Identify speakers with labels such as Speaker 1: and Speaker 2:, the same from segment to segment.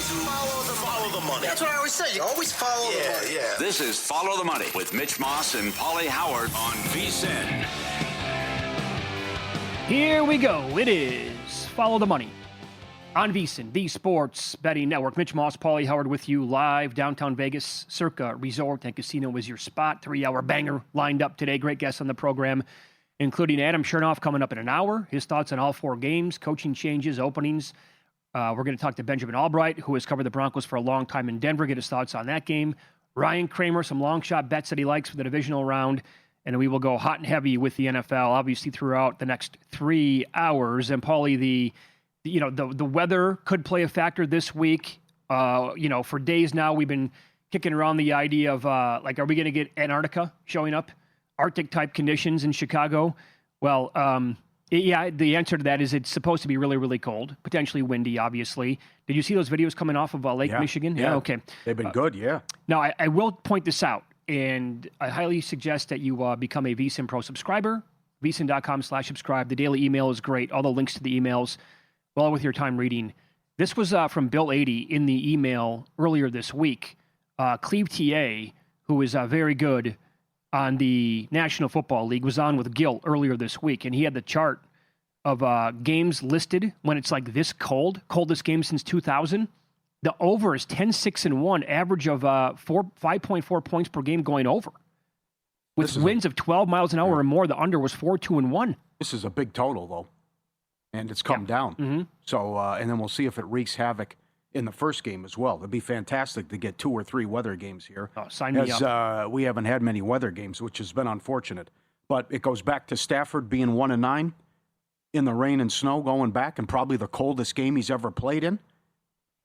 Speaker 1: Follow the money.
Speaker 2: That's what I always say. You always follow the money.
Speaker 1: Yeah.
Speaker 3: This is Follow the Money with Mitch Moss and Paulie Howard on VSiN.
Speaker 4: Here we go. It is Follow the Money on VSiN, the Sports Betting Network. Mitch Moss, Paulie Howard with you live downtown Vegas. Circa Resort and Casino is your spot. 3-hour banger lined up today. Great guests on the program, including Adam Chernoff coming up in an hour. His thoughts on all four games, coaching changes, openings. We're going to talk to Benjamin Albright, who has covered the Broncos for a long time in Denver, get his thoughts on that game. Ryan Kramer, some long shot bets that he likes for the divisional round. And we will go hot and heavy with the NFL, obviously, throughout the next 3 hours. And Paulie, the weather could play a factor this week. For days now, we've been kicking around the idea of, are we going to get Antarctica showing up? Arctic-type conditions in Chicago? Well, the answer to that is it's supposed to be really, really cold, potentially windy, obviously. Did you see those videos coming off of Lake Michigan?
Speaker 5: Yeah,
Speaker 4: okay.
Speaker 5: They've been good, yeah.
Speaker 4: Now, I will point this out, and I highly suggest that you become a VSiN Pro subscriber, vsin.com/subscribe. The daily email is great. All the links to the emails, well with your time reading. This was from Bill 80 in the email earlier this week. Cleve TA, who is very good on the National Football League, was on with Gil earlier this week, and he had the chart of games listed when it's like this cold, coldest game since 2000. The over is 10-6-1, average of 5.4 points per game going over. With winds of 12 miles an hour or more, the under was 4-2-1.
Speaker 5: This is a big total, though, and it's come down.
Speaker 4: Mm-hmm.
Speaker 5: So, and then we'll see if it wreaks havoc in the first game as well. It'd be fantastic to get 2 or 3 weather games here.
Speaker 4: Oh, sign me up.
Speaker 5: We haven't had many weather games, which has been unfortunate. But it goes back to Stafford being 1-9 in the rain and snow going back, and probably the coldest game he's ever played in.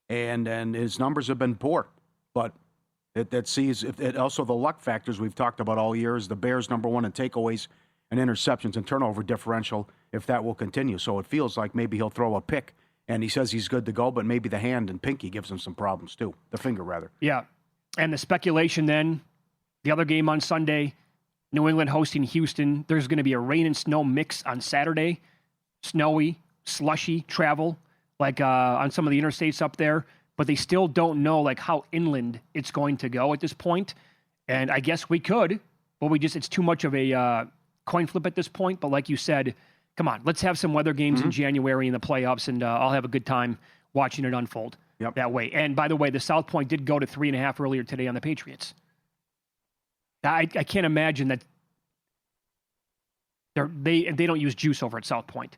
Speaker 5: And his numbers have been poor. But also the luck factors we've talked about all year is the Bears number 1 in takeaways and interceptions and turnover differential, if that will continue. So it feels like maybe he'll throw a pick. And he says he's good to go, but maybe the hand and pinky gives him some problems too. The finger, rather.
Speaker 4: Yeah. And the speculation then, the other game on Sunday, New England hosting Houston. There's going to be a rain and snow mix on Saturday. Snowy, slushy travel, like on some of the interstates up there. But they still don't know how inland it's going to go at this point. And I guess we could, but it's too much of a coin flip at this point. But like you said, come on, let's have some weather games in January in the playoffs, and I'll have a good time watching it unfold that way. And by the way, the South Point did go to 3.5 earlier today on the Patriots. I can't imagine that they don't use juice over at South Point.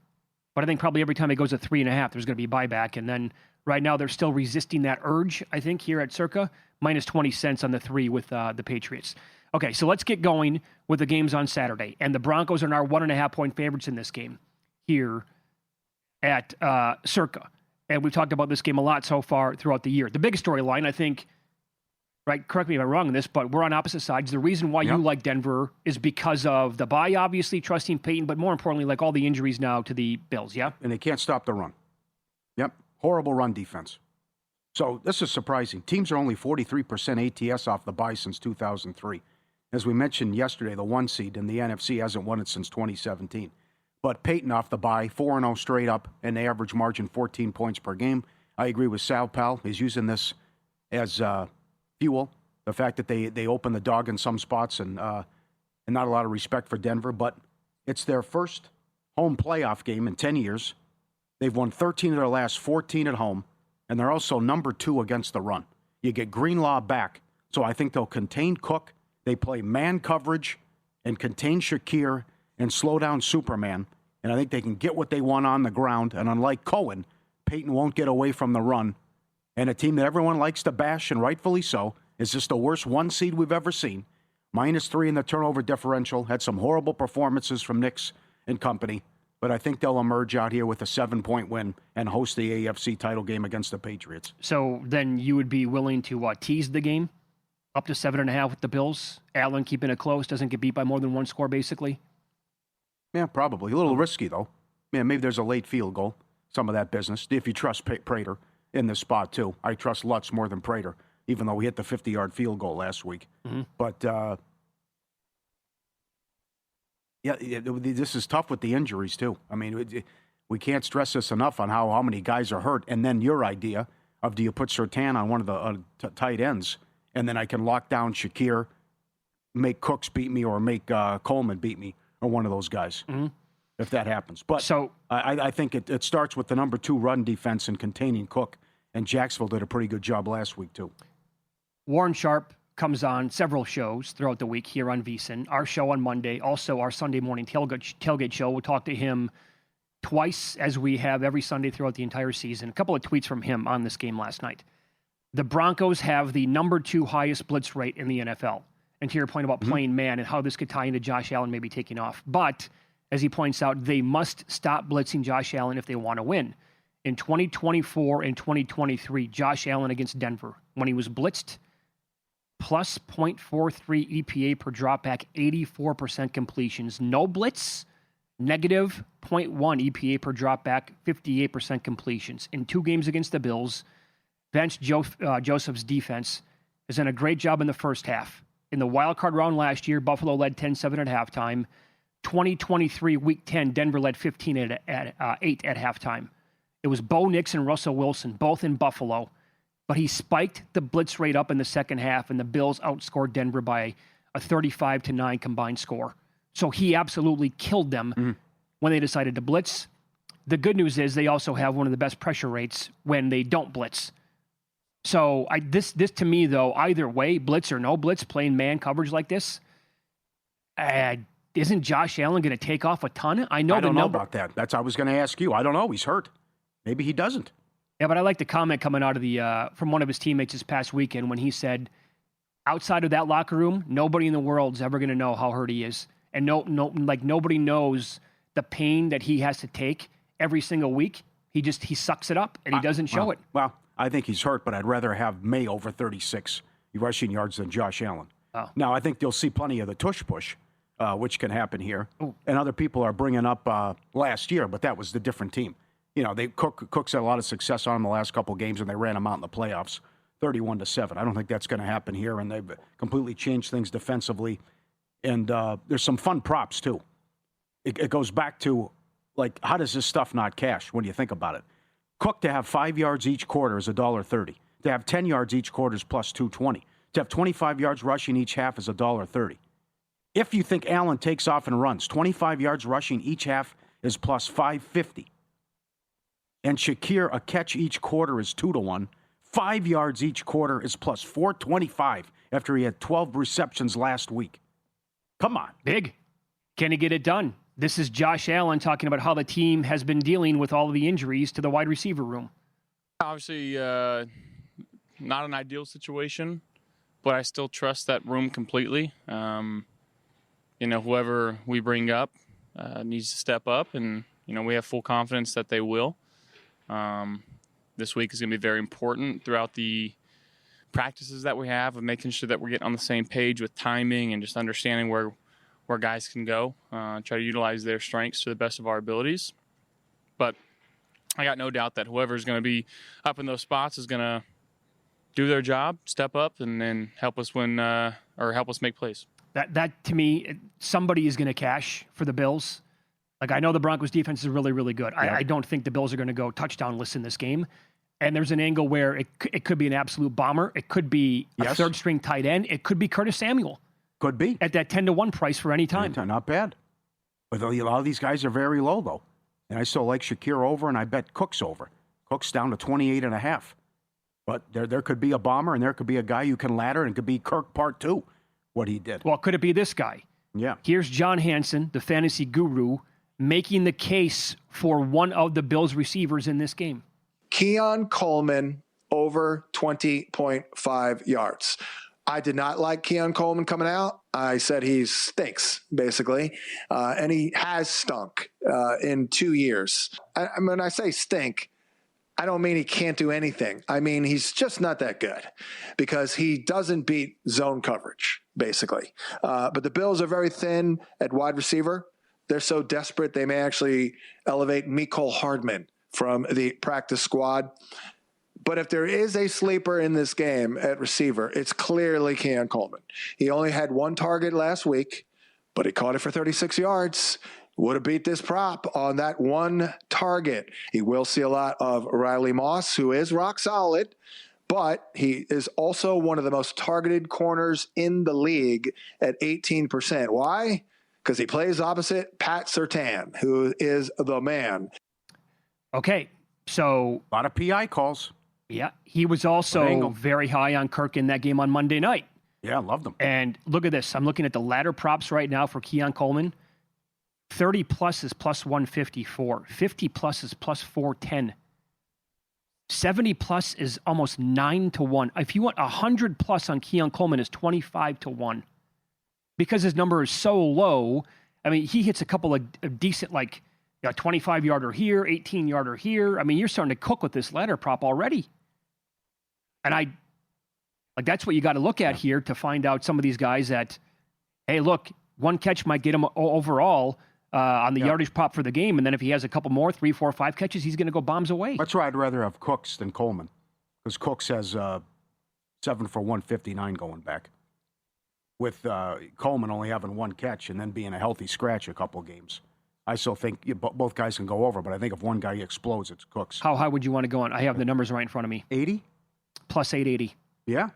Speaker 4: But I think probably every time it goes to 3.5, there's going to be buyback. And then right now they're still resisting that urge, I think, here at Circa, minus 20 cents on the 3 with the Patriots. Okay, so let's get going with the games on Saturday. And the Broncos are now 1.5-point favorites in this game here at Circa. And we've talked about this game a lot so far throughout the year. The biggest storyline, I think, right, correct me if I'm wrong on this, but we're on opposite sides. The reason why you like Denver is because of the bye, obviously, trusting Peyton, but more importantly, all the injuries now to the Bills, yeah?
Speaker 5: And they can't stop the run. Yep, horrible run defense. So this is surprising. Teams are only 43% ATS off the bye since 2003. As we mentioned yesterday, the 1 seed in the NFC hasn't won it since 2017. But Peyton off the bye, 4-0 straight up, and the average margin 14 points per game. I agree with Sal Pal. He's using this as fuel. The fact that they open the dog in some spots and not a lot of respect for Denver. But it's their first home playoff game in 10 years. They've won 13 of their last 14 at home, and they're also number 2 against the run. You get Greenlaw back, so I think they'll contain Cook. They play man coverage and contain Shakir and slow down Superman. And I think they can get what they want on the ground. And unlike Cohen, Peyton won't get away from the run. And a team that everyone likes to bash, and rightfully so, is just the worst 1 seed we've ever seen. -3 in the turnover differential. Had some horrible performances from Knicks and company. But I think they'll emerge out here with a 7-point win and host the AFC title game against the Patriots.
Speaker 4: So then you would be willing to tease the game? Up to 7.5 with the Bills. Allen keeping it close, doesn't get beat by more than 1 score, basically.
Speaker 5: Yeah, probably. A little risky, though. Yeah, maybe there's a late field goal. Some of that business. If you trust Prater in this spot, too. I trust Lutz more than Prater, even though he hit the 50-yard field goal last week. Mm-hmm. But, this is tough with the injuries, too. I mean, we can't stress this enough on how many guys are hurt. And then your idea of do you put Surtain on one of the tight ends, and then I can lock down Shakir, make Cooks beat me, or make Coleman beat me, or one of those guys, if that happens. But
Speaker 4: So
Speaker 5: I think it starts with the number 2 run defense and containing Cook, and Jacksonville did a pretty good job last week, too.
Speaker 4: Warren Sharp comes on several shows throughout the week here on VSiN. Our show on Monday, also our Sunday morning tailgate show. We'll talk to him twice, as we have every Sunday throughout the entire season. A couple of tweets from him on this game last night. The Broncos have the number 2 highest blitz rate in the NFL. And to your point about playing man and how this could tie into Josh Allen maybe taking off. But, as he points out, they must stop blitzing Josh Allen if they want to win. In 2024 and 2023, Josh Allen against Denver, when he was blitzed, plus 0.43 EPA per dropback, 84% completions. No blitz, negative 0.1 EPA per dropback, 58% completions. In 2 games against the Bills, Vance Joseph's defense has done a great job in the first half. In the wild card round last year, Buffalo led 10-7 at halftime. 2023, Week 10, Denver led 15-8 at halftime. It was Bo Nix and Russell Wilson, both in Buffalo. But he spiked the blitz rate up in the second half, and the Bills outscored Denver by a 35-9 combined score. So he absolutely killed them when they decided to blitz. The good news is they also have one of the best pressure rates when they don't blitz. So this to me, though, either way, blitz or no blitz, playing man coverage like this, isn't Josh Allen going to take off a ton? I don't know
Speaker 5: about that. I was going to ask you. I don't know. He's hurt. Maybe he doesn't.
Speaker 4: Yeah, but I like the comment coming out of from one of his teammates this past weekend when he said, outside of that locker room, nobody in the world's ever going to know how hurt he is. And nobody knows the pain that he has to take every single week. He sucks it up and he doesn't show it.
Speaker 5: Well, I think he's hurt, but I'd rather have May over 36 rushing yards than Josh Allen.
Speaker 4: Oh.
Speaker 5: Now, I think you'll see plenty of the tush push, which can happen here. Ooh. And other people are bringing up last year, but that was the different team. You know, Cooks had a lot of success on him the last couple of games, and they ran him out in the playoffs, 31-7. I don't think that's going to happen here, and they've completely changed things defensively. And there's some fun props, too. It goes back to, like, how does this stuff not cash when you think about it? Cook to have 5 yards each quarter is $1.30. To have 10 yards each quarter is plus $2.20. To have 25 yards rushing each half is $1.30. If you think Allen takes off and runs, 25 yards rushing each half is plus $5.50. And Shakir, a catch each quarter is 2-1. 5 yards each quarter is plus $4.25 after he had 12 receptions last week. Come on.
Speaker 4: Big. Can he get it done? This is Josh Allen talking about how the team has been dealing with all of the injuries to the wide receiver room.
Speaker 1: Obviously, not an ideal situation, but I still trust that room completely. Whoever we bring up needs to step up, and, we have full confidence that they will. This week is going to be very important throughout the practices that we have of making sure that we're getting on the same page with timing and just understanding where guys can go, try to utilize their strengths to the best of our abilities. But I got no doubt that whoever's going to be up in those spots is going to do their job, step up, and then help us win or help us make plays.
Speaker 4: That to me, somebody is going to cash for the Bills. Like, I know the Broncos defense is really, really good. Yeah. I don't think the Bills are going to go touchdownless in this game. And there's an angle where it could be an absolute bomber. It could be a third-string tight end. It could be Curtis Samuel.
Speaker 5: Could be.
Speaker 4: At that 10-1 price for any time.
Speaker 5: Not bad. But a lot of these guys are very low, though. And I still like Shakir over, and I bet Cook's over. Cook's down to 28.5. But there could be a bomber, and there could be a guy you can ladder, and it could be Kirk Part 2, what he did.
Speaker 4: Well, could it be this guy?
Speaker 5: Yeah.
Speaker 4: Here's John Hansen, the fantasy guru, making the case for one of the Bills receivers in this game.
Speaker 6: Keon Coleman over 20.5 yards. I did not like Keon Coleman coming out. I said he stinks, basically. And he has stunk in 2 years. When I say stink, I don't mean he can't do anything. I mean, he's just not that good because he doesn't beat zone coverage, basically. But the Bills are very thin at wide receiver. They're so desperate they may actually elevate Mecole Hardman from the practice squad. But if there is a sleeper in this game at receiver, it's clearly Keon Coleman. He only had one target last week, but he caught it for 36 yards. would have beat this prop on that one target. He will see a lot of Riley Moss, who is rock solid, but he is also one of the most targeted corners in the league at 18%. Why? Because he plays opposite Pat Surtain, who is the man.
Speaker 4: Okay, so
Speaker 5: A lot of PI calls.
Speaker 4: yeah, he was also very high on Kirk in that game on Monday night.
Speaker 5: Yeah, loved them.
Speaker 4: And look at this. I'm looking at the ladder props right now for Keon Coleman. 30 plus is plus 154. 50 plus is plus 410. 70 plus is almost 9 to 1. If you want 100 plus on Keon Coleman is 25 to 1. Because his number is so low, I mean, he hits a couple of decent, like, 25-yarder here, 18-yarder here. I mean, you're starting to cook with this ladder prop already. And that's what you got to look at here to find out some of these guys that, hey, look, one catch might get him overall on the yardage prop for the game. And then if he has a couple more, 3, 4, 5 catches, he's going to go bombs away.
Speaker 5: That's why I'd rather have Cooks than Coleman, because Cooks has 7 for 159 going back, with Coleman only having one catch and then being a healthy scratch a couple games. I still think both guys can go over, but I think if one guy explodes, it's Cooks.
Speaker 4: How high would you want to go on? I have the numbers right in front of me.
Speaker 5: 80?
Speaker 4: Plus 880.
Speaker 5: Yeah.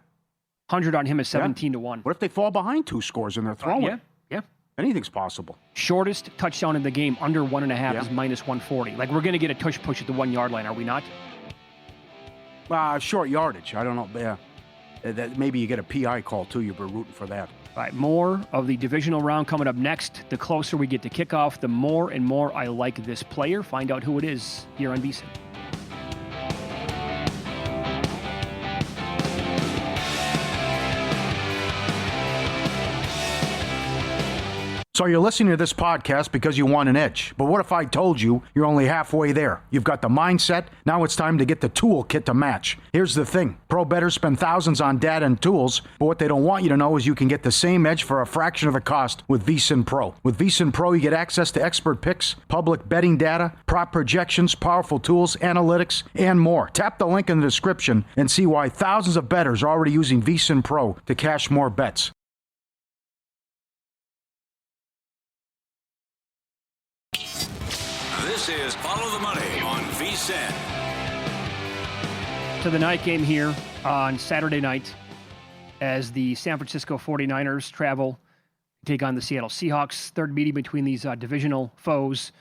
Speaker 4: 100 on him is 17 to 1.
Speaker 5: What if they fall behind 2 scores and they're throwing?
Speaker 4: Yeah.
Speaker 5: Anything's possible.
Speaker 4: Shortest touchdown in the game, under 1.5 is minus 140. Like, we're going to get a tush push at the 1 yard line, are we not?
Speaker 5: Short yardage. I don't know. Yeah. That maybe you get a PI call, too. You'll be rooting for that.
Speaker 4: All right, more of the divisional round coming up next. The closer we get to kickoff, the more and more I like this player. Find out who it is here on VSiN.
Speaker 5: So you're listening to this podcast because you want an edge. But what if I told you you're only halfway there? You've got the mindset. Now it's time to get the toolkit to match. Here's the thing. Pro bettors spend thousands on data and tools, but what they don't want you to know is you can get the same edge for a fraction of the cost with VSiN Pro. With VSiN Pro, you get access to expert picks, public betting data, prop projections, powerful tools, analytics, and more. Tap the link in the description and see why thousands of bettors are already using VSiN Pro to cash more bets.
Speaker 3: This is Follow the Money on VSiN.
Speaker 4: To the night game here on Saturday night as the San Francisco 49ers travel to take on the Seattle Seahawks. Third meeting between these divisional foes,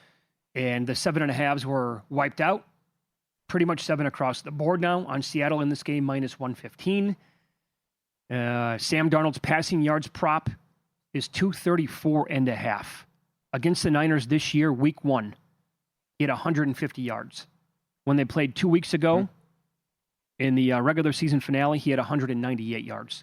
Speaker 4: and the 7.5s were wiped out. Pretty much 7 across the board now on Seattle in this game, minus 115. Sam Darnold's passing yards prop is 234.5. Against the Niners this year, week 1, he had 150 yards. When they played 2 weeks ago, in the regular season finale, he had 198 yards.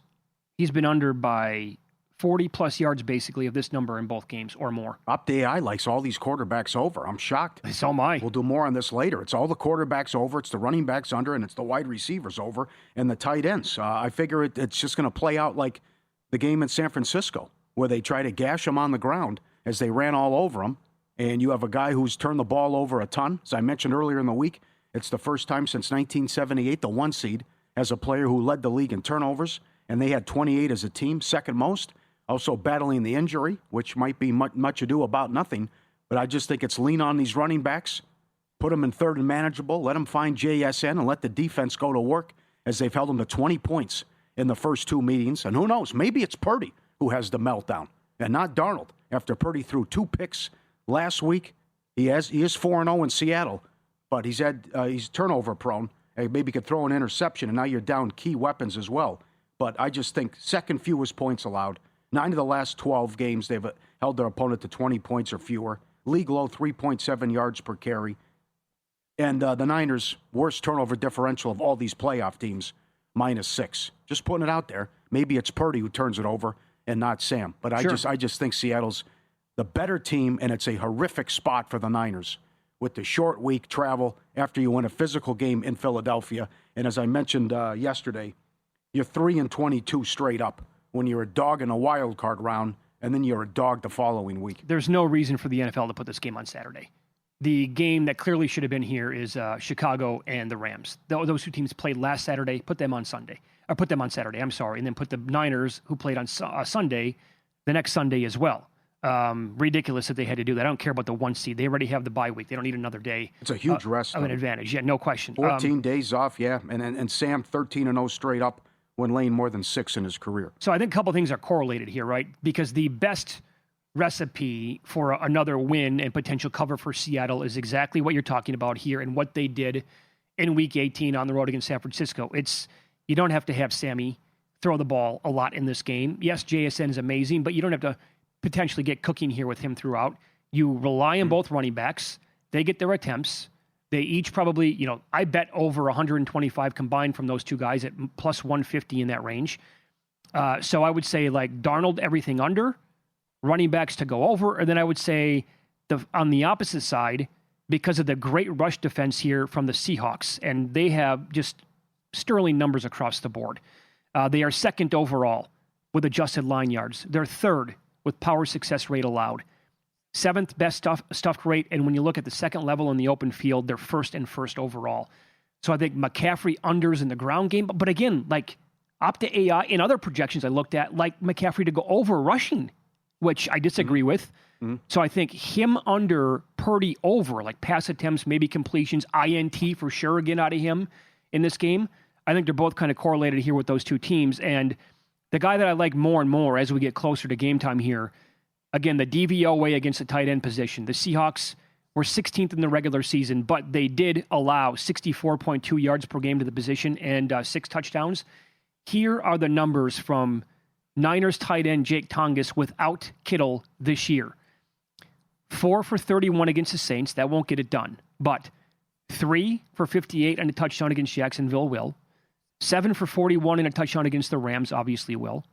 Speaker 4: He's been under by 40-plus yards, basically, of this number in both games or more.
Speaker 5: Up the AI likes all these quarterbacks over. I'm shocked.
Speaker 4: So am I.
Speaker 5: We'll do more on this later. It's all the quarterbacks over, it's the running backs under, and it's the wide receivers over, and the tight ends. I figure it's just going to play out like the game in San Francisco, where they try to gash him on the ground as they ran all over him. And you have a guy who's turned the ball over a ton. As I mentioned earlier in the week, it's the first time since 1978 the 1 seed has a player who led the league in turnovers, and they had 28 as a team, second most. Also battling the injury, which might be much ado about nothing. But I just think it's lean on these running backs, put them in third and manageable, let them find JSN, and let the defense go to work as they've held them to 20 points in the first 2 meetings. And who knows, maybe it's Purdy who has the meltdown and not Darnold. After Purdy threw 2 picks last week, he is 4-0 in Seattle, but he's turnover prone. Hey, maybe could throw an interception, and now you're down key weapons as well. But I just think second fewest points allowed. 9 of the last 12 games, they've held their opponent to 20 points or fewer. League low, 3.7 yards per carry. And the Niners' worst turnover differential of all these playoff teams, -6. Just putting it out there. Maybe it's Purdy who turns it over and not Sam. But I just think Seattle's the better team, and it's a horrific spot for the Niners with the short week travel after you win a physical game in Philadelphia. And as I mentioned yesterday, you're 3-22 straight up when you're a dog in a wild card round, and then you're a dog the following week.
Speaker 4: There's no reason for the NFL to put this game on Saturday. The game that clearly should have been here is Chicago and the Rams. Those 2 teams played last Saturday. Put them on Saturday. And then put the Niners, who played on Sunday, the next Sunday as well. Ridiculous that they had to do that. I don't care about the 1 seed. They already have the bye week. They don't need another day.
Speaker 5: It's a huge rest
Speaker 4: of an
Speaker 5: though.
Speaker 4: advantage. Yeah, no question.
Speaker 5: 14 days off, yeah. And Sam 13-0 straight up when laying more than 6 in his career.
Speaker 4: So I think a couple things are correlated here, right? Because the best recipe for another win and potential cover for Seattle is exactly what you're talking about here and what they did in Week 18 on the road against San Francisco. You don't have to have Sammy throw the ball a lot in this game. Yes, JSN is amazing, but you don't have to potentially get cooking here with him throughout. You rely on both running backs. They get their attempts. They each probably, I bet over 125 combined from those two guys at plus 150 in that range. So I would say like Darnold, everything under, running backs to go over. And then I would say on the opposite side, because of the great rush defense here from the Seahawks, and they have just sterling numbers across the board. They are second overall with adjusted line yards. They're third with power success rate allowed. Seventh best stuffed rate, and when you look at the second level in the open field, they're first overall. So I think McCaffrey unders in the ground game. But again, like Opta AI in other projections I looked at, like McCaffrey to go over rushing, which I disagree with. Mm-hmm. So I think him under, Purdy over, like pass attempts, maybe completions, INT for sure again out of him in this game. I think they're both kind of correlated here with those two teams. And the guy that I like more and more as we get closer to game time here, again, the DVOA against the tight end position. The Seahawks were 16th in the regular season, but they did allow 64.2 yards per game to the position and 6 touchdowns. Here are the numbers from Niners tight end Jake Tonges without Kittle this year. 4 for 31 against the Saints. That won't get it done. But 3 for 58 and a touchdown against Jacksonville will. 7 for 41 and a touchdown against the Rams, obviously will.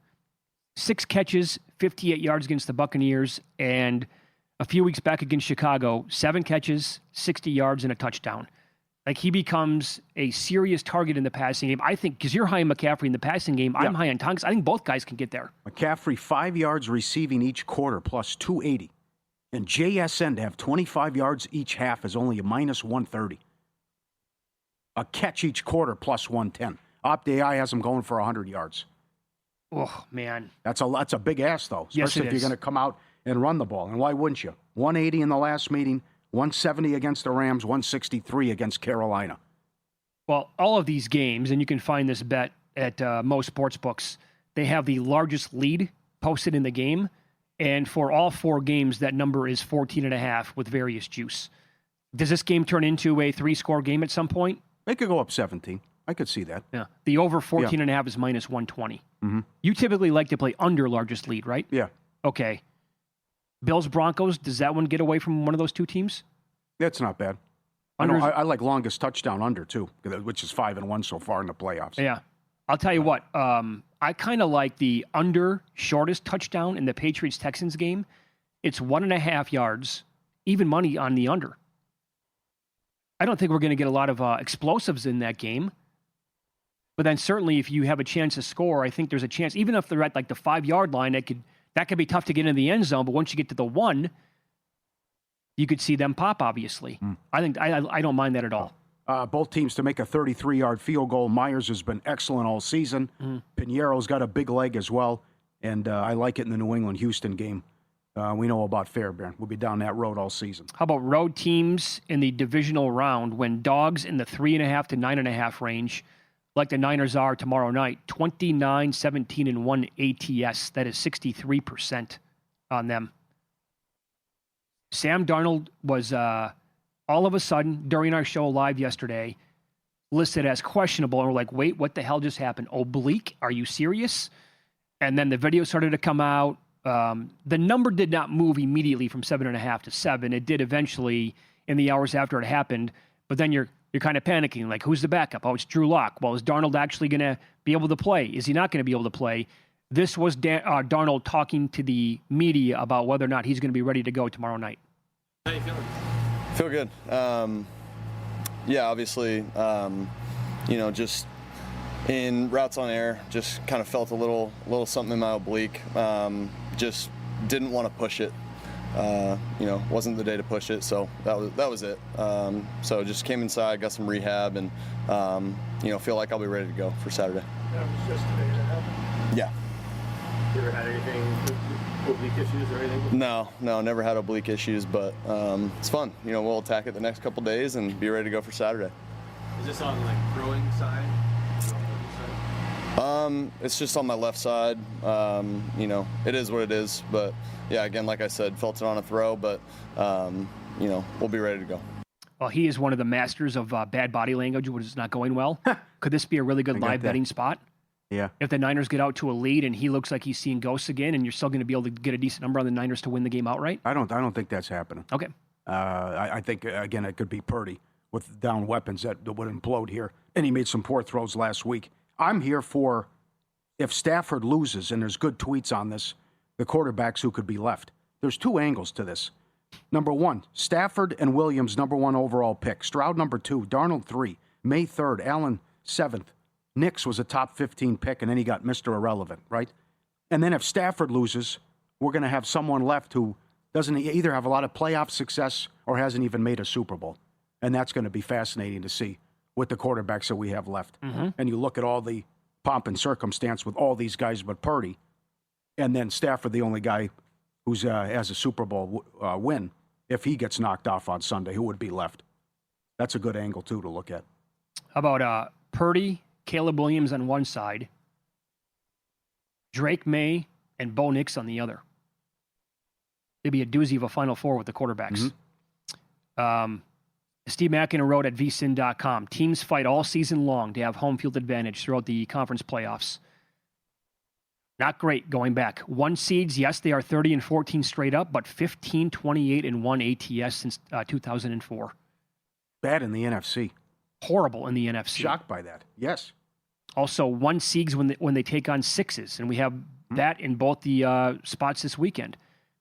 Speaker 4: 6 catches, 58 yards against the Buccaneers, and a few weeks back against Chicago, 7 catches, 60 yards, and a touchdown. Like, he becomes a serious target in the passing game. I think, because you're high on McCaffrey in the passing game, I'm high on Tonges. I think both guys can get there.
Speaker 5: McCaffrey, 5 yards receiving each quarter, plus 280. And JSN to have 25 yards each half is only a minus 130. A catch each quarter, plus 110. Opta AI has him going for 100 yards.
Speaker 4: Oh, man.
Speaker 5: That's a big ask, though, especially
Speaker 4: yes,
Speaker 5: if you're going to come out and run the ball. And why wouldn't you? 180 in the last meeting, 170 against the Rams, 163 against Carolina.
Speaker 4: Well, all of these games, and you can find this bet at most sports books, they have the largest lead posted in the game. And for all 4 games, that number is 14.5 with various juice. Does this game turn into a 3-score game at some point?
Speaker 5: They could go up 17. I could see that.
Speaker 4: Yeah. The over 14.5 is minus 120. Mm-hmm. You typically like to play under largest lead, right?
Speaker 5: Yeah.
Speaker 4: Okay. Bills, Broncos, does that one get away from one of those two teams?
Speaker 5: That's not bad. I like longest touchdown under, too, which is 5-1 so far in the playoffs.
Speaker 4: Yeah. I'll tell you what. I kind of like the under shortest touchdown in the Patriots-Texans game. It's 1.5 yards, even money on the under. I don't think we're going to get a lot of explosives in that game. But then certainly if you have a chance to score, I think there's a chance, even if they're at like the 5-yard line, that could be tough to get in the end zone. But once you get to the 1, you could see them pop, obviously. I think I don't mind that at all.
Speaker 5: Both teams to make a 33-yard field goal. Myers has been excellent all season. Piñeiro's got a big leg as well. And I like it in the New England-Houston game. We know about Fairbairn. We'll be down that road all season.
Speaker 4: How about road teams in the divisional round when dogs in the 3.5 to 9.5 range, like the Niners are tomorrow night, 29, 17, and 1 ATS. That is 63% on them. Sam Darnold was all of a sudden during our show live yesterday listed as questionable, and we're like, wait, what the hell just happened? Oblique? Are you serious? And then the video started to come out. The number did not move immediately from 7.5 to 7. It did eventually in the hours after it happened. But then you're kind of panicking, like, who's the backup? Oh, it's Drew Lock. Well, is Darnold actually going to be able to play? Is he not going to be able to play? This was Darnold talking to the media about whether or not he's going to be ready to go tomorrow night.
Speaker 7: How you feeling? Feel good. Yeah, obviously, just in routes on air, just kind of felt a little something in my oblique. Just didn't want to push it. Wasn't the day to push it, so that was it. So just came inside, got some rehab, and feel like I'll be ready to go for Saturday.
Speaker 8: That was just today that happened?
Speaker 7: Yeah.
Speaker 8: You ever had anything oblique issues or anything?
Speaker 7: No, never had oblique issues, but it's fun. We'll attack it the next couple days and be ready to go for Saturday.
Speaker 8: Is this on like throwing side?
Speaker 7: It's just on my left side. It is what it is. But yeah, again, like I said, felt it on a throw, but we'll be ready to go.
Speaker 4: Well, he is one of the masters of bad body language when it's not going well. Could this be a really good live betting spot?
Speaker 5: Yeah.
Speaker 4: If the Niners get out to a lead and he looks like he's seeing ghosts again, and you're still going to be able to get a decent number on the Niners to win the game outright?
Speaker 5: I don't think that's happening.
Speaker 4: Okay.
Speaker 5: I think, again, it could be Purdy with down weapons that would implode here. And he made some poor throws last week. I'm here for, if Stafford loses, and there's good tweets on this, the quarterbacks who could be left. There's two angles to this. Number one, Stafford and Williams, number 1 overall pick. Stroud, number 2. Darnold, 3. May 3rd. Allen, 7th. Nix was a top 15 pick, and then he got Mr. Irrelevant, right? And then if Stafford loses, we're going to have someone left who doesn't either have a lot of playoff success or hasn't even made a Super Bowl. And that's going to be fascinating to see with the quarterbacks that we have left. Mm-hmm. And you look at all the pomp and circumstance with all these guys but Purdy, and then Stafford, the only guy who has a Super Bowl win. If he gets knocked off on Sunday, who would be left? That's a good angle, too, to look at.
Speaker 4: How about Purdy, Caleb Williams on one side, Drake May, and Bo Nix on the other? It'd be a doozy of a Final Four with the quarterbacks. Mm-hmm. Steve McInerney wrote at vsin.com, teams fight all season long to have home field advantage throughout the conference playoffs. Not great going back. 1 seeds, yes, they are 30-14 straight up, but 15-28-1 ATS since 2004.
Speaker 5: Bad in the NFC.
Speaker 4: Horrible in the NFC.
Speaker 5: Shocked by that. Yes.
Speaker 4: Also, 1 seeds when they take on 6s, and we have that in both the spots this weekend.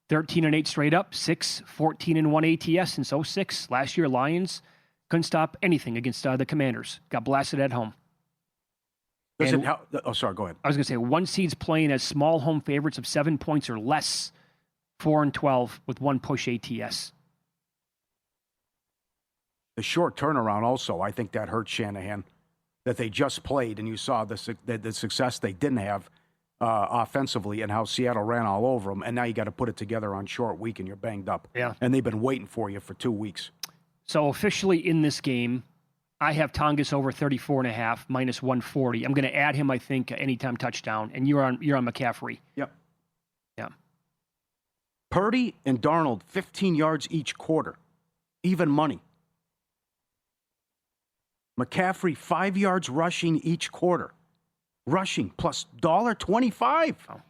Speaker 4: 13-8 straight up, 6-14-1 ATS since 06. Last year, Lions couldn't stop anything against the Commanders. Got blasted at home.
Speaker 5: Sorry, go ahead.
Speaker 4: I was going to say, 1 seed's playing as small home favorites of 7 points or less, 4-12 with 1 push ATS.
Speaker 5: The short turnaround also, I think that hurt Shanahan, that they just played, and you saw the success they didn't have offensively and how Seattle ran all over them, and now you got to put it together on short week, and you're banged up.
Speaker 4: Yeah.
Speaker 5: And they've been waiting for you for 2 weeks.
Speaker 4: So officially in this game, I have Tongas over 34.5, minus 140. I'm going to add him, I think, anytime touchdown, and you're on McCaffrey.
Speaker 5: Yep.
Speaker 4: Yeah.
Speaker 5: Purdy and Darnold, 15 yards each quarter. Even money. McCaffrey, 5 yards rushing each quarter. Rushing plus $1.25. Oh.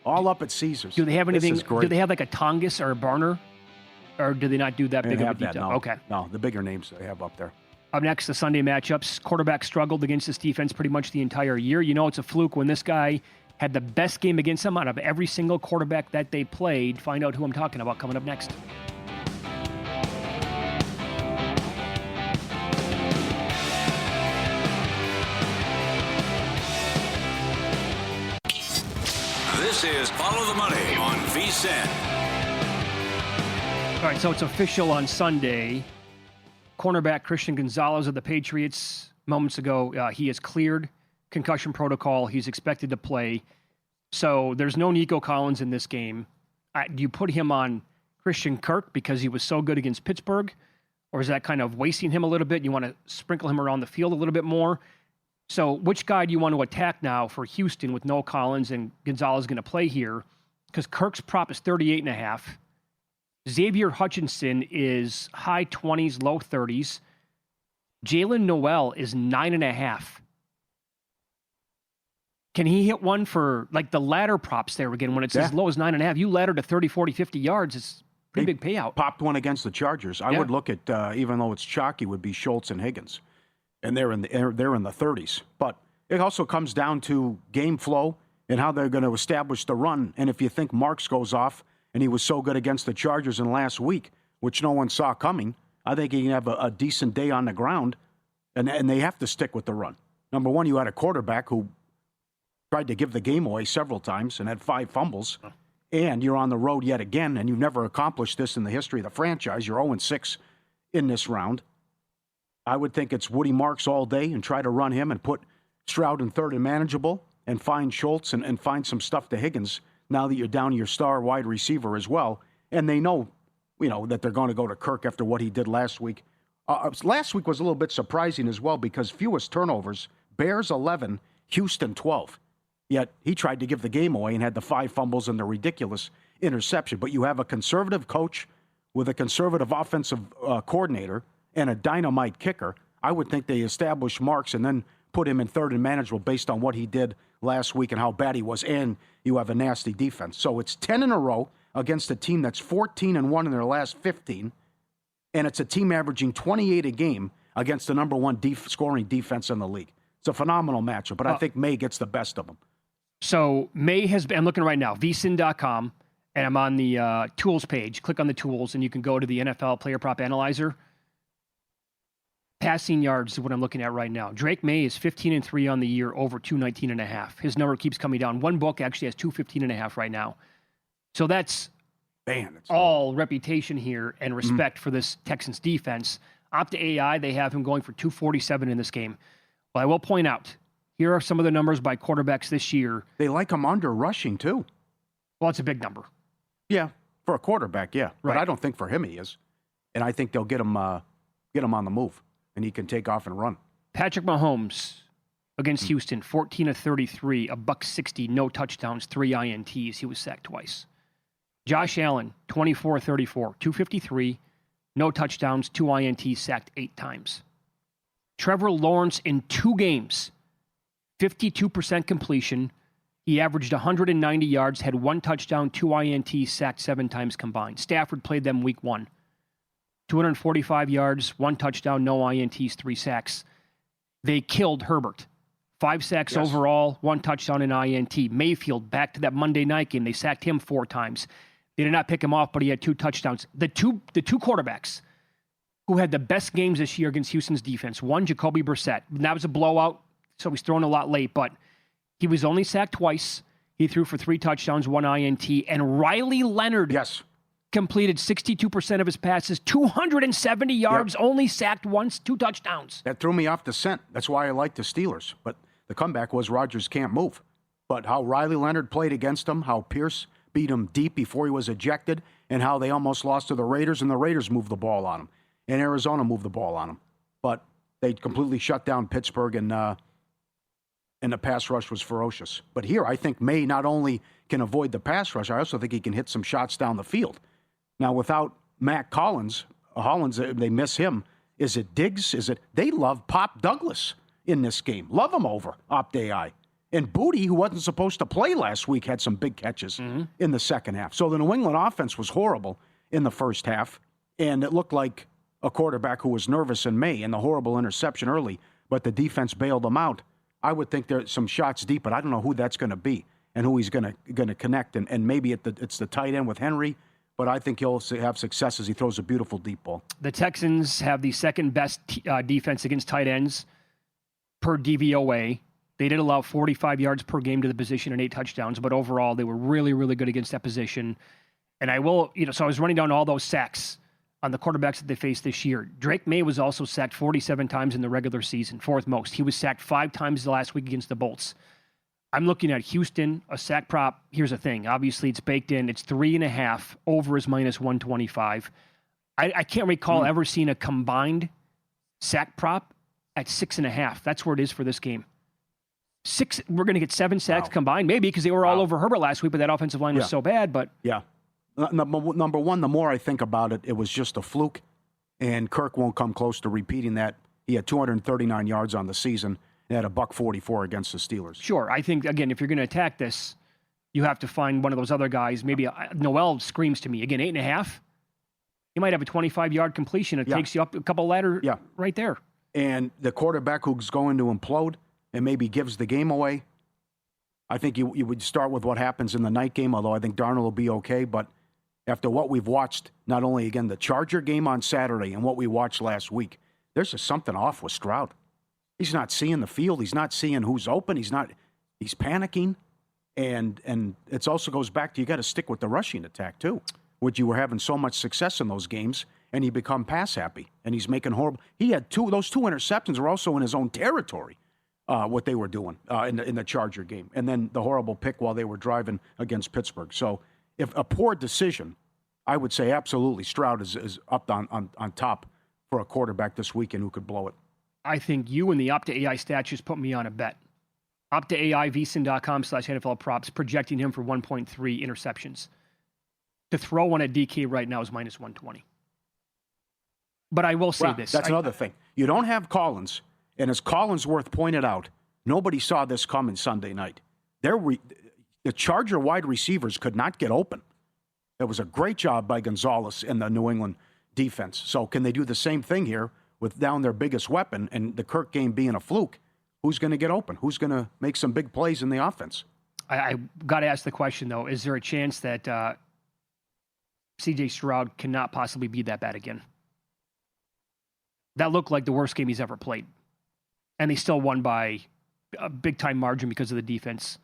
Speaker 5: All up at Caesars.
Speaker 4: Do they have anything? Do they have like a Tongas or a Barner? Or do they not do that big of a detail?
Speaker 5: No.
Speaker 4: Okay.
Speaker 5: No, the bigger names they have up there.
Speaker 4: Up next, the Sunday matchups. Quarterback struggled against this defense pretty much the entire year. You know it's a fluke when this guy had the best game against them out of every single quarterback that they played. Find out who I'm talking about coming up next.
Speaker 3: This is Follow the Money on VSiN.
Speaker 4: All right, so it's official on Sunday. Cornerback Christian Gonzalez of the Patriots, moments ago, he has cleared concussion protocol. He's expected to play. So there's no Nico Collins in this game. Do you put him on Christian Kirk because he was so good against Pittsburgh? Or is that kind of wasting him a little bit? You want to sprinkle him around the field a little bit more? So which guy do you want to attack now for Houston with no Collins and Gonzalez going to play here? Because Kirk's prop is 38.5. Xavier Hutchinson is high 20s, low 30s. Jalen Noel is 9.5. Can he hit one for, like, the ladder props there again? When it's as low as 9.5, you ladder to 30, 40, 50 yards. It's a pretty big payout.
Speaker 5: Popped one against the Chargers. I would look at, even though it's chalky, would be Schultz and Higgins. And they're in the 30s. But it also comes down to game flow and how they're going to establish the run. And if you think Marks goes off, and he was so good against the Chargers in last week, which no one saw coming, I think he can have a decent day on the ground, and they have to stick with the run. Number one, you had a quarterback who tried to give the game away several times and had 5 fumbles, and you're on the road yet again, and you've never accomplished this in the history of the franchise. You're 0-6 in this round. I would think it's Woody Marks all day and try to run him and put Stroud in third and manageable and find Schultz and find some stuff to Higgins now that you're down your star wide receiver as well, and they know, that they're going to go to Kirk after what he did last week. Last week was a little bit surprising as well because fewest turnovers, Bears 11, Houston 12. Yet he tried to give the game away and had the 5 fumbles and the ridiculous interception. But you have a conservative coach with a conservative offensive coordinator and a dynamite kicker. I would think they establish Marks and then put him in third and manageable based on what he did last week and how bad he was, and you have a nasty defense. So it's 10 in a row against a team that's 14-1 in their last 15, and it's a team averaging 28 a game against the number one scoring defense in the league. It's a phenomenal matchup, but I think May gets the best of them.
Speaker 4: So May has been, I'm looking right now, vsin.com, and I'm on the tools page. Click on the tools, and you can go to the NFL Player Prop Analyzer. Passing yards is what I'm looking at right now. Drake May is 15-3 on the year, over 219.5. His number keeps coming down. One book actually has 215.5 right now. So that's all reputation here and respect for this Texans defense. Opta AI, they have him going for 247 in this game. But I will point out, here are some of the numbers by quarterbacks this year.
Speaker 5: They like him under rushing, too.
Speaker 4: Well, it's a big number.
Speaker 5: Yeah, for a quarterback, yeah.
Speaker 4: Right.
Speaker 5: But I don't think for him he is. And I think they'll get him on the move, and he can take off and run.
Speaker 4: Patrick Mahomes against Houston, 14-33, $160, no touchdowns, 3 INTs. He was sacked twice. Josh Allen, 24-34, 253, no touchdowns, 2 INTs, sacked 8 times. Trevor Lawrence in 2 games, 52% completion. He averaged 190 yards, had 1 touchdown, 2 INTs, sacked 7 times combined. Stafford played them week 1. 245 yards, 1 touchdown, no INTs, 3 sacks. They killed Herbert. 5 sacks overall, 1 touchdown and INT. Mayfield, back to that Monday night game. They sacked him 4 times. They did not pick him off, but he had 2 touchdowns. The two quarterbacks who had the best games this year against Houston's defense. One, Jacoby Brissett. That was a blowout, so he's thrown a lot late, but he was only sacked twice. He threw for 3 touchdowns, 1 INT. And Riley Leonard completed 62% of his passes, 270 yards, only sacked once, 2 touchdowns.
Speaker 5: That threw me off the scent. That's why I like the Steelers. But the comeback was Rodgers can't move. But how Riley Leonard played against him, how Pierce beat him deep before he was ejected, and how they almost lost to the Raiders, and the Raiders moved the ball on him. And Arizona moved the ball on him. But they completely shut down Pittsburgh, and the pass rush was ferocious. But here, I think May not only can avoid the pass rush, I also think he can hit some shots down the field. Now, without Matt Hollins, they miss him. Is it Diggs? They love Pop Douglas in this game. Love him over Opta AI. And Booty, who wasn't supposed to play last week, had some big catches in the second half. So the New England offense was horrible in the first half, and it looked like a quarterback who was nervous in May and the horrible interception early, but the defense bailed them out. I would think there's some shots deep, but I don't know who that's going to be and who he's going to connect. And maybe it's the tight end with Henry, but I think he'll have success as he throws a beautiful deep ball.
Speaker 4: The Texans have the second best defense against tight ends per DVOA. They did allow 45 yards per game to the position and 8 touchdowns, but overall they were really, really good against that position. And I will, so I was running down all those sacks on the quarterbacks that they faced this year. Drake May was also sacked 47 times in the regular season, 4th most. He was sacked 5 times the last week against the Bolts. I'm looking at Houston, a sack prop. Here's the thing. Obviously, it's baked in. It's 3.5. Over is -125. I can't recall ever seeing a combined sack prop at 6.5. That's where it is for this game. 6. We're going to get 7 sacks combined, maybe because they were all over Herbert last week, but that offensive line was so bad. But
Speaker 5: Number one, the more I think about it, it was just a fluke, and Kirk won't come close to repeating that. He had 239 yards on the season and had $144 against the Steelers.
Speaker 4: Sure. I think, again, if you're going to attack this, you have to find one of those other guys. Maybe Noel screams to me. Again, 8.5. He might have a 25-yard completion. It takes you up a couple ladder right there.
Speaker 5: And the quarterback who's going to implode and maybe gives the game away, I think you would start with what happens in the night game, although I think Darnold will be okay. But after what we've watched, not only, again, the Charger game on Saturday and what we watched last week, there's just something off with Stroud. He's not seeing the field. He's not seeing who's open. He's panicking. And it also goes back to you got to stick with the rushing attack, too, which you were having so much success in those games, and you become pass happy. And he's making horrible. He had those 2 interceptions were also in his own territory. what they were doing in the Charger game, and then the horrible pick while they were driving against Pittsburgh. So if a poor decision, I would say absolutely Stroud is up on top for a quarterback this weekend who could blow it.
Speaker 4: I think you and the Opta AI stats just put me on a bet. Opta AI, vsin.com/NFL props, projecting him for 1.3 interceptions. To throw one at DK right now is minus 120. But I will say this.
Speaker 5: That's another thing. You don't have Collins, and as Collinsworth pointed out, nobody saw this coming Sunday night. The Charger wide receivers could not get open. It was a great job by Gonzalez and the New England defense. So can they do the same thing here with down their biggest weapon and the Kirk game being a fluke? Who's going to get open? Who's going to make some big plays in the offense?
Speaker 4: I got to ask the question, though. Is there a chance that C.J. Stroud cannot possibly be that bad again? That looked like the worst game he's ever played. And they still won by a big-time margin because of the defense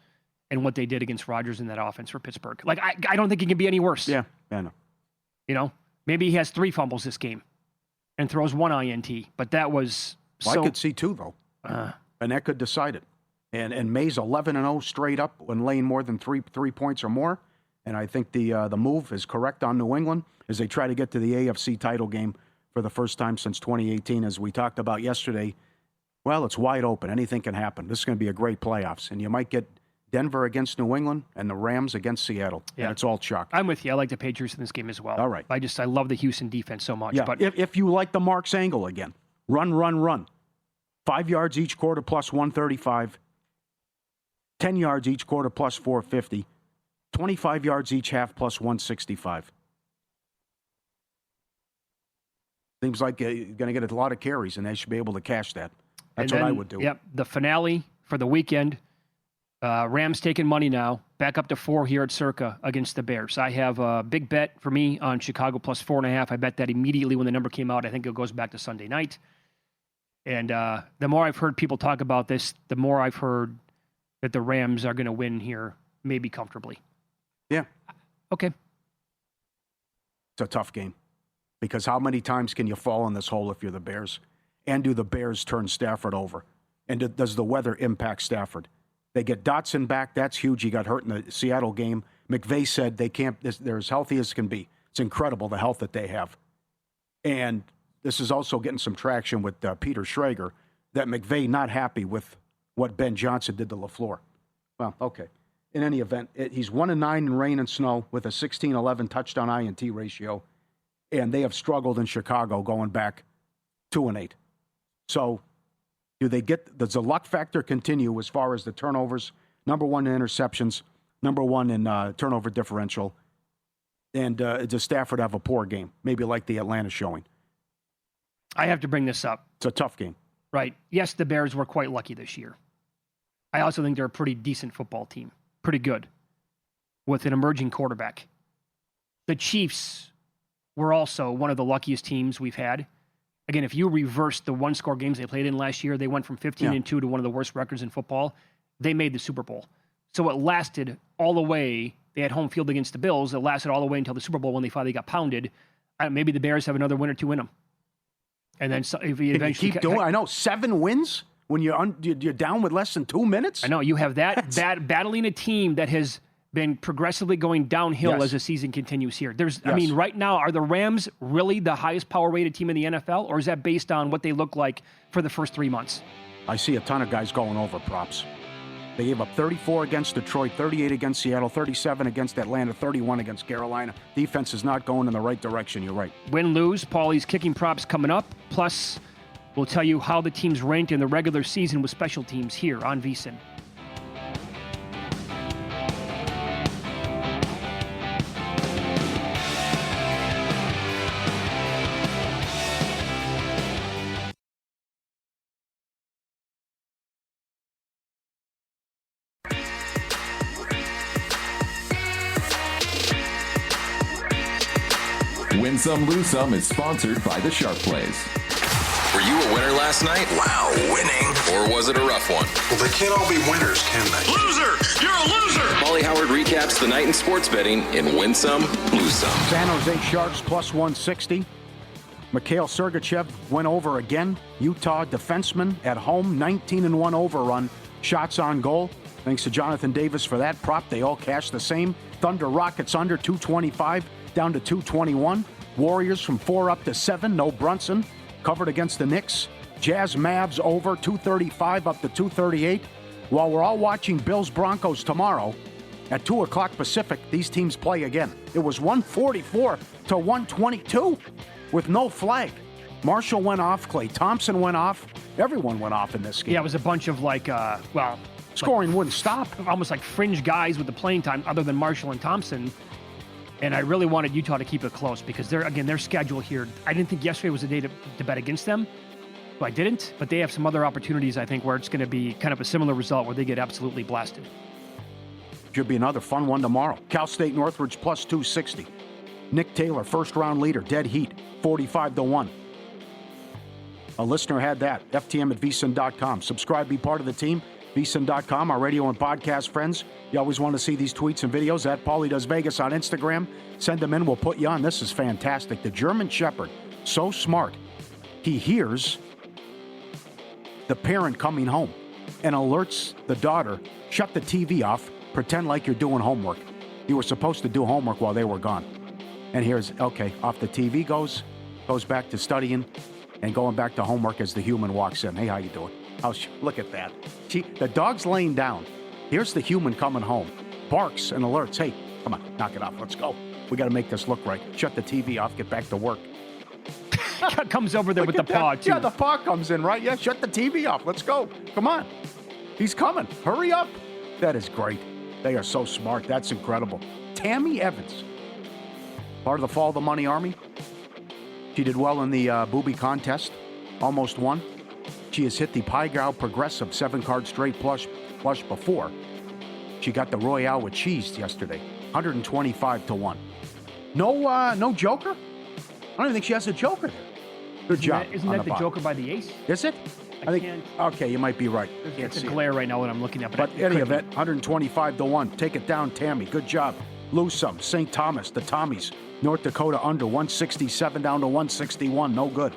Speaker 4: and what they did against Rodgers in that offense for Pittsburgh. Like, I don't think it can be any worse.
Speaker 5: Yeah, I know.
Speaker 4: You know, maybe he has 3 fumbles this game and throws 1 INT, but that was
Speaker 5: I could see 2, though. And that could decide it. And May's 11-0 straight up when laying more than 3 points or more. And I think the move is correct on New England as they try to get to the AFC title game for the first time since 2018. As we talked about yesterday, well, it's wide open. Anything can happen. This is going to be a great playoffs. And you might get Denver against New England and the Rams against Seattle. Yeah. And it's all chalk.
Speaker 4: I'm with you. I like the Patriots in this game as well.
Speaker 5: All right.
Speaker 4: I love the Houston defense so much.
Speaker 5: Yeah,
Speaker 4: but
Speaker 5: if you like the Marks angle again, run. 5 yards each quarter plus 135. 10 yards each quarter plus 450. 25 yards each half plus 165. Seems like you're going to get a lot of carries, and they should be able to cash that. That's what I would do.
Speaker 4: Yep, the finale for the weekend. Rams taking money now, back up to 4 here at Circa against the Bears. I have a big bet for me on Chicago plus 4.5. I bet that immediately when the number came out. I think it goes back to Sunday night. And the more I've heard people talk about this, the more I've heard that the Rams are going to win here, maybe comfortably.
Speaker 5: Yeah.
Speaker 4: Okay.
Speaker 5: It's a tough game because how many times can you fall in this hole if you're the Bears? And do the Bears turn Stafford over? And does the weather impact Stafford? They get Dotson back. That's huge. He got hurt in the Seattle game. McVay said they're as healthy as can be. It's incredible the health that they have. And this is also getting some traction with Peter Schrager, that McVay not happy with what Ben Johnson did to LaFleur. Well, okay. In any event, he's 1-9 in rain and snow with a 16-11 touchdown INT ratio, and they have struggled in Chicago going back 2-8. So does the luck factor continue as far as the turnovers? Number 1 in interceptions, number 1 in turnover differential, and does Stafford have a poor game, maybe like the Atlanta showing?
Speaker 4: I have to bring this up.
Speaker 5: It's a tough game.
Speaker 4: Right. Yes, the Bears were quite lucky this year. I also think they're a pretty decent football team. Pretty good. With an emerging quarterback. The Chiefs were also one of the luckiest teams we've had. Again, if you reverse the 1-score games they played in last year, they went from 15-2 to one of the worst records in football. They made the Super Bowl. So it lasted all the way. They had home field against the Bills. It lasted all the way until the Super Bowl when they finally got pounded. Maybe the Bears have another win or 2 in them. And then if you eventually
Speaker 5: keep doing, I know 7 wins when you're down with less than 2 minutes.
Speaker 4: I know you have that battling a team that has been progressively going downhill as the season continues here. I mean, right now, are the Rams really the highest power rated team in the NFL, or is that based on what they look like for the first 3 months?
Speaker 5: I see a ton of guys going over props. They gave up 34 against Detroit, 38 against Seattle, 37 against Atlanta, 31 against Carolina. Defense is not going in the right direction. You're right.
Speaker 4: Win, lose. Paulie's kicking props coming up. Plus, we'll tell you how the teams ranked in the regular season with special teams here on VSiN.
Speaker 9: Win Some, Lose Some is sponsored by the Sharp Plays.
Speaker 10: Were you a winner last night?
Speaker 2: Wow, winning.
Speaker 10: Or was it a rough one?
Speaker 2: Well, they can't all be winners, can they?
Speaker 10: Loser! You're a loser! Paulie Howard recaps the night in sports betting in Win Some, Lose Some.
Speaker 5: San Jose Sharks plus 160. Mikhail Sergachev went over again. Utah defenseman at home, 19-1 overrun. Shots on goal. Thanks to Jonathan Davis for that prop. They all cashed the same. Thunder Rockets under 225 down to 221. Warriors from 4 up to 7. No Brunson. Covered against the Knicks. Jazz Mavs over 235 up to 238. While we're all watching Bills Broncos tomorrow at 2 o'clock Pacific, these teams play again. It was 144 to 122 with no flag. Marshall went off. Klay Thompson went off. Everyone went off in this game.
Speaker 4: Yeah, it was a bunch of
Speaker 5: scoring wouldn't stop.
Speaker 4: Almost like fringe guys with the playing time other than Marshall and Thompson. And I really wanted Utah to keep it close because their schedule here, I didn't think yesterday was a day to bet against them. So I didn't, but they have some other opportunities, I think, where it's going to be kind of a similar result where they get absolutely blasted.
Speaker 5: Should be another fun one tomorrow. Cal State Northridge plus 260. Nick Taylor, first-round leader, dead heat, 45-1. A listener had that. FTM at vsin.com. Subscribe, be part of the team. vsin.com, our radio and podcast friends. You always want to see these tweets and videos at Paulie Does Vegas on Instagram. Send them in. We'll put you on. This is fantastic. The German Shepherd, so smart. He hears the parent coming home and alerts the daughter, shut the TV off, pretend like you're doing homework. You were supposed to do homework while they were gone. And here's, okay, off the TV goes back to studying and going back to homework as the human walks in. Hey, how you doing? Look at that. The dog's laying down. Here's the human coming home. Barks and alerts. Hey, come on, knock it off. Let's go. We got to make this look right. Shut the TV off, get back to work.
Speaker 4: Comes over there with the paw, too.
Speaker 5: Yeah, the paw comes in, right? Yeah, shut the TV off. Let's go. Come on. He's coming. Hurry up. That is great. They are so smart. That's incredible. Tammy Evans, part of the Follow the Money Army. She did well in the booby contest. Almost won. She has hit the Pai-Gow Progressive 7-card straight flush before. She got the Royale with cheese yesterday. 125-1. No joker? I don't even think she has a joker there. Good job.
Speaker 4: Isn't that the joker by the ace?
Speaker 5: Is it? I think. Okay, you might be right.
Speaker 4: It's a glare right now when I'm looking at it.
Speaker 5: But any of it, 125-1. Take it down, Tammy. Good job. Lose some. St. Thomas, the Tommies. North Dakota under 167 down to 161. No good.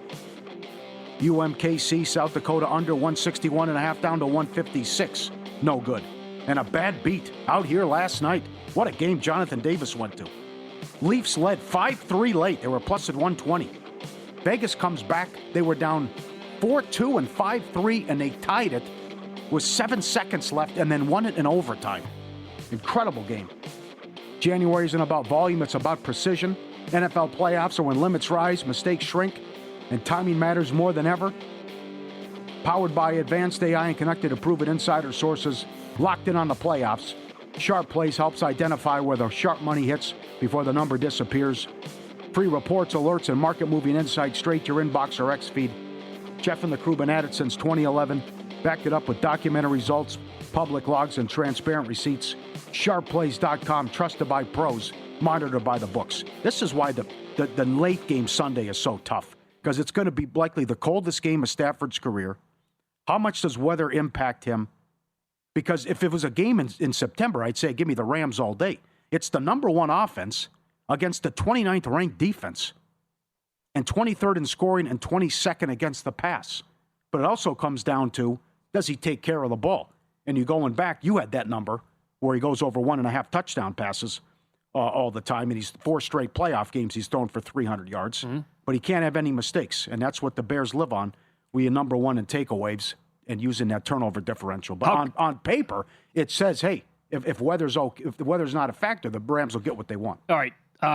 Speaker 5: UMKC, South Dakota under 161.5 down to 156. No good. And a bad beat out here last night. What a game Jonathan Davis went to. Leafs led 5-3 late. They were plus at 120. Vegas comes back. They were down 4-2 and 5-3, and they tied it with 7 seconds left and then won it in overtime. Incredible game. January isn't about volume, it's about precision. NFL playoffs are when limits rise, mistakes shrink, and timing matters more than ever. Powered by advanced AI and connected to proven insider sources, locked in on the playoffs. Sharp Plays helps identify where the sharp money hits before the number disappears. Free reports, alerts, and market-moving insights straight to your inbox or X-feed. Jeff and the crew been at it since 2011. Backed it up with documented results, public logs, and transparent receipts. SharpPlays.com, trusted by pros, monitored by the books. This is why the late game Sunday is so tough, because it's going to be likely the coldest game of Stafford's career. How much does weather impact him? Because if it was a game in September, I'd say give me the Rams all day. It's the number one offense against the 29th ranked defense and 23rd in scoring and 22nd against the pass. But it also comes down to, does he take care of the ball? And you going back, you had that number where he goes over 1.5 touchdown passes all the time. And he's 4 straight playoff games he's thrown for 300 yards. Mm-hmm. But he can't have any mistakes. And that's what the Bears live on. We are number one in takeaways and using that turnover differential. But on paper, it says, hey, if the weather's not a factor, the Rams will get what they want.
Speaker 4: All right.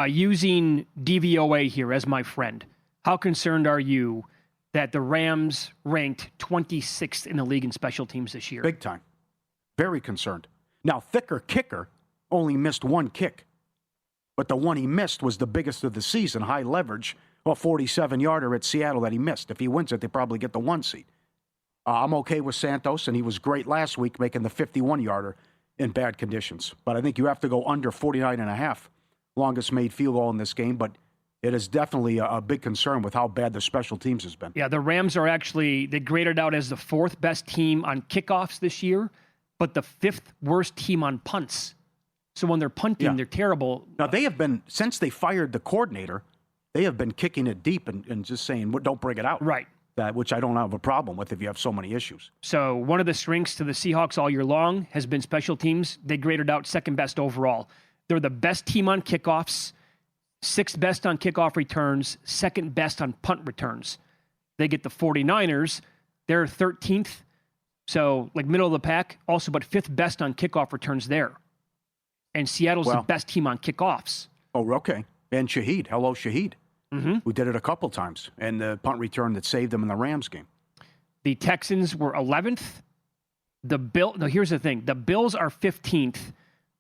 Speaker 4: Using DVOA here as my friend, how concerned are you that the Rams ranked 26th in the league in special teams this year?
Speaker 5: Big time. Very concerned. Now, Thicker kicker only missed 1 kick. But the one he missed was the biggest of the season, high leverage, a 47-yarder at Seattle that he missed. If he wins it, they probably get the 1 seed. I'm okay with Santos, and he was great last week making the 51-yarder in bad conditions. But I think you have to go under 49.5. Longest made field goal in this game, but it is definitely a big concern with how bad the special teams has been.
Speaker 4: Yeah, the Rams are actually, they graded out as the 4th best team on kickoffs this year, but the 5th worst team on punts. So when they're punting, they're terrible.
Speaker 5: Now, they have been, since they fired the coordinator, they have been kicking it deep and just saying, well, don't bring it out.
Speaker 4: Right.
Speaker 5: Which I don't have a problem with if you have so many issues.
Speaker 4: So one of the strengths to the Seahawks all year long has been special teams. They graded out second best overall. They're the best team on kickoffs, sixth best on kickoff returns, second best on punt returns. They get the 49ers. They're 13th. So like middle of the pack, also, but fifth best on kickoff returns there. And Seattle's the best team on kickoffs.
Speaker 5: Oh, okay. And Shaheed. Hello, Shaheed.
Speaker 4: Mm-hmm.
Speaker 5: We did it a couple times. And the punt return that saved them in the Rams game.
Speaker 4: The Texans were 11th. Here's the thing. The Bills are 15th.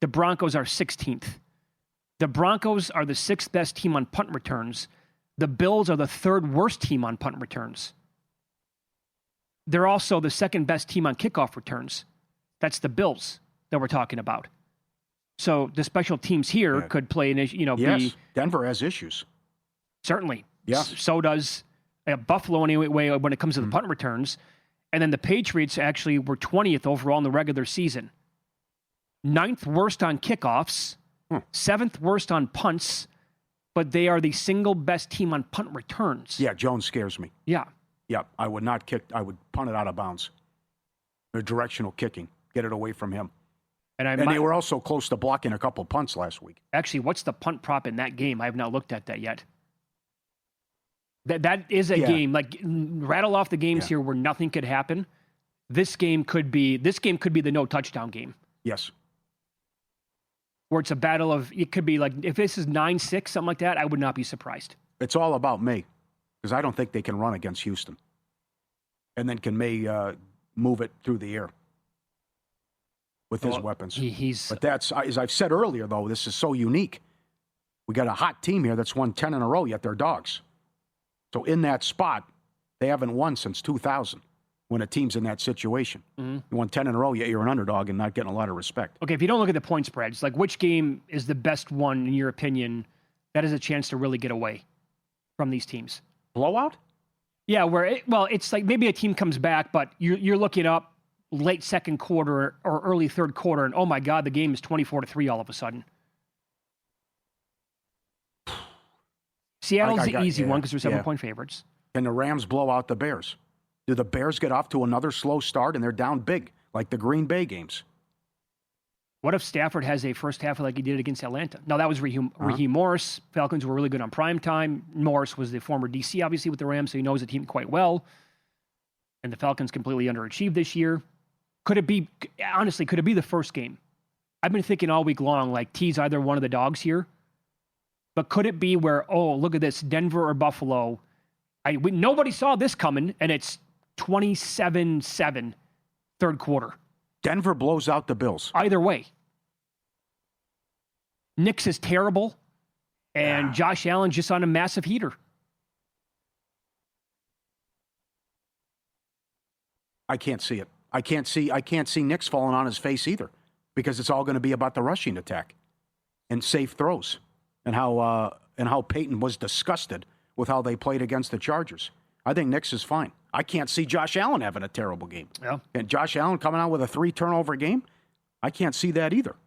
Speaker 4: The Broncos are 16th. The Broncos are the sixth best team on punt returns. The Bills are the third worst team on punt returns. They're also the second best team on kickoff returns. That's the Bills that we're talking about. So the special teams here could play an issue,
Speaker 5: Yes, Denver has issues.
Speaker 4: Certainly.
Speaker 5: Yeah.
Speaker 4: So does Buffalo anyway when it comes to the punt returns. And then the Patriots actually were 20th overall in the regular season. 9th worst on kickoffs, 7th worst on punts, but they are the single best team on punt returns.
Speaker 5: Yeah, Jones scares me.
Speaker 4: Yeah.
Speaker 5: Yeah, I would not kick. I would punt it out of bounds. They're directional kicking. Get it away from him. And they were also close to blocking a couple punts last week.
Speaker 4: Actually, what's the punt prop in that game? I have not looked at that yet. That is a game. Like, rattle off the games here where nothing could happen. This game could be the no touchdown game.
Speaker 5: Yes.
Speaker 4: Where it's a battle of, it could be like, if this is 9-6, something like that, I would not be surprised.
Speaker 5: It's all about May, because I don't think they can run against Houston. And then can May move it through the air with his weapons. But that's, as I've said earlier, though, this is so unique. We got a hot team here that's won 10 in a row, yet they're dogs. So in that spot, they haven't won since 2000 when a team's in that situation. Mm-hmm. You won 10 in a row, yet you're an underdog and not getting a lot of respect.
Speaker 4: Okay, if you don't look at the point spreads, like which game is the best one, in your opinion, that has a chance to really get away from these teams?
Speaker 5: Blowout?
Speaker 4: Yeah, it's like maybe a team comes back, but you're looking up late second quarter or early third quarter, and oh my God, the game is 24-3 all of a sudden. Seattle's the easy one because they're 7-point favorites.
Speaker 5: And the Rams blow out the Bears. Do the Bears get off to another slow start and they're down big, like the Green Bay games?
Speaker 4: What if Stafford has a first half like he did against Atlanta? Now, that was Raheem Morris. Falcons were really good on prime time. Morris was the former DC, obviously, with the Rams, so he knows the team quite well. And the Falcons completely underachieved this year. Could it be the first game? I've been thinking all week long, like, tease either one of the dogs here. But could it be where, oh, look at this, Denver or Buffalo? Nobody saw this coming, and it's 27-7 third quarter.
Speaker 5: Denver blows out the Bills.
Speaker 4: Either way. Knicks is terrible, and Josh Allen just on a massive heater.
Speaker 5: I can't see it. I can't see Knicks falling on his face either, because it's all going to be about the rushing attack and safe throws. And how Peyton was disgusted with how they played against the Chargers. I think Knicks is fine. I can't see Josh Allen having a terrible game.
Speaker 4: Yeah.
Speaker 5: And Josh Allen coming out with a 3-turnover game, I can't see that either.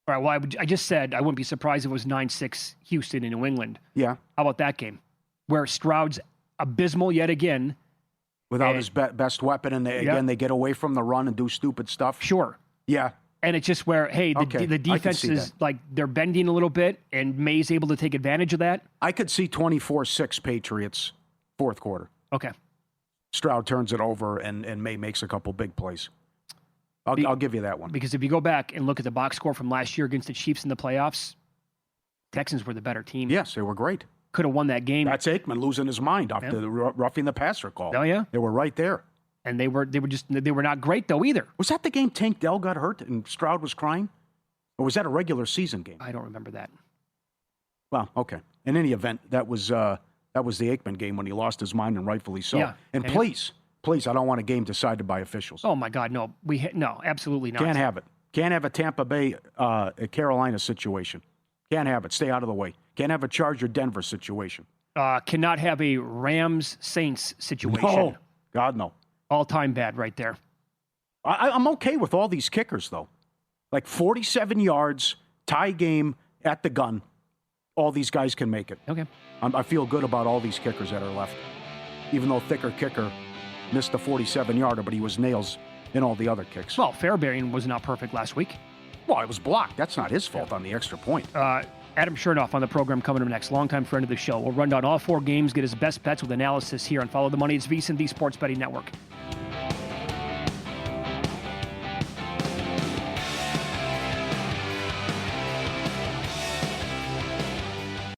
Speaker 4: All right, well, I just said I wouldn't be surprised if it was 9-6 Houston in New England.
Speaker 5: Yeah.
Speaker 4: How about that game? Where Stroud's abysmal yet again.
Speaker 5: Without his best weapon, and they get away from the run and do stupid stuff.
Speaker 4: Sure.
Speaker 5: Yeah.
Speaker 4: And it's just where, hey, the defense is like they're bending a little bit, and May's able to take advantage of that.
Speaker 5: I could see 24-6 Patriots fourth quarter.
Speaker 4: Okay.
Speaker 5: Stroud turns it over, and May makes a couple big plays. I'll give you that one.
Speaker 4: Because if you go back and look at the box score from last year against the Chiefs in the playoffs, Texans were the better team.
Speaker 5: Yes, they were great.
Speaker 4: Could have won that game.
Speaker 5: That's Aikman losing his mind after the roughing the passer call.
Speaker 4: Oh, yeah?
Speaker 5: They were right there.
Speaker 4: And they were not great, though, either.
Speaker 5: Was that the game Tank Dell got hurt and Stroud was crying? Or was that a regular season game?
Speaker 4: I don't remember that.
Speaker 5: Well, okay. In any event, that was the Aikman game when he lost his mind, and rightfully so.
Speaker 4: Yeah.
Speaker 5: And please, I don't want a game decided by officials.
Speaker 4: Oh, my God, no. No, absolutely not.
Speaker 5: Can't have it. Can't have a Tampa Bay, Carolina situation. Can't have it. Stay out of the way. Can't have a Charger-Denver situation.
Speaker 4: Cannot have a Rams-Saints situation.
Speaker 5: No. God, no.
Speaker 4: All-time bad right there.
Speaker 5: I'm okay with all these kickers, though. Like 47 yards, tie game at the gun. all these guys can make it.
Speaker 4: Okay.
Speaker 5: I feel good about all these kickers that are left. Even though Thicker kicker missed a 47-yarder, but he was nails in all the other kicks.
Speaker 4: Well, Fairbairn was not perfect last week.
Speaker 5: Well, it was blocked. That's not his fault on the extra point.
Speaker 4: Adam Chernoff on the program coming up next, longtime friend of the show. We'll run down all 4 games, get his best bets with analysis here on Follow the Money. It's VSiN, the Sports Betting Network.